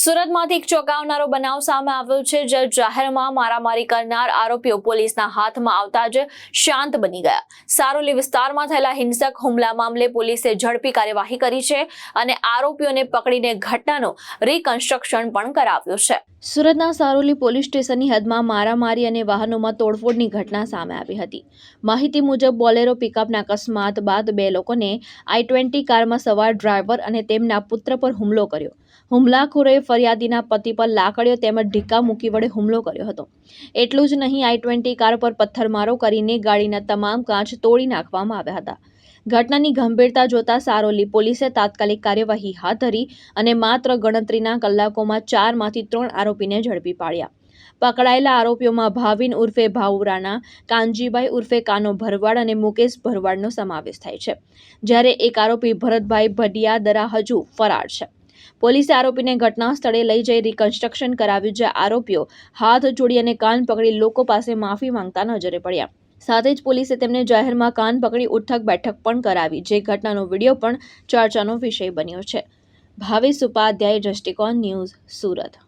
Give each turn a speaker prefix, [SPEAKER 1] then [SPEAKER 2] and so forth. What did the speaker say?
[SPEAKER 1] સુરતમાંથી એક ચોંકાવનારો બનાવ સામે આવ્યો છે, જે જાહેરમાં મારામારી કરનાર આરોપીઓ પોલીસના હાથમાં આવતા જ શાંત બની ગયા। સારોલી વિસ્તારમાં થયેલા હિંસક હુમલા મામલે પોલીસે ઝડપી કાર્યવાહી કરી છે અને આરોપીઓને પકડીને ઘટનાનો રિકન્સ્ટ્રક્શન પણ કરાવ્યું છે। સુરતના સારોલી પોલીસ સ્ટેશનની હદમાં મારામારી અને વાહનોમાં તોડફોડની ઘટના સામે આવી હતી। માહિતી મુજબ બોલેરો પિકઅપના અકસ્માત બાદ બે લોકોને i20 કારમાં સવાર ડ્રાઈવર અને તેમના પુત્ર પર હુમલો કર્યો। હુમલાખોરોએ ફરિયાદીના પતિ પર લાકડીઓ તેમજ ઢીકા મૂકી વડે હુમલો કર્યો હતો। એટલું જ નહીં, i20 કાર પર પથ્થરમારો કરીને ગાડીના તમામ કાચ તોડી નાખવામાં આવ્યા હતા। ઘટનાની ગંભીરતા જોતા સારોલી પોલીસે તાત્કાલિક કાર્યવાહી હાથ ધરી અને માત્ર ગણતરીના કલાકોમાં 4માંથી 3 આરોપીને ઝડપી પાડ્યા। પકડાયેલા આરોપીઓમાં ભાવિન ઉર્ફે ભાઉ રાણા, કાનજીભાઈ ઉર્ફે કાનો ભરવાડ અને મુકેશ ભરવાડનો સમાવેશ થાય છે, જ્યારે એક આરોપી ભરતભાઈ ભડિયાદરા હજુ ફરાર છે। પોલીસે આરોપીને ઘટના સ્થળે લઈ જઈ રિકન્સ્ટ્રક્શન કરાવ્યું, જ્યાં આરોપીઓ હાથ જોડી અને કાન પકડી લોકો પાસે માફી માંગતા નજરે પડ્યા। સાથે જ પોલીસે તેમને જાહેરમાં કાન પકડી ઉઠક બેઠક પણ કરાવી, જે ઘટનાનો વિડીયો પણ ચર્ચાનો વિષય બન્યો છે। ભાવેશ ઉપાધ્યાય, દ્રષ્ટિકોણ ન્યૂઝ, સુરત।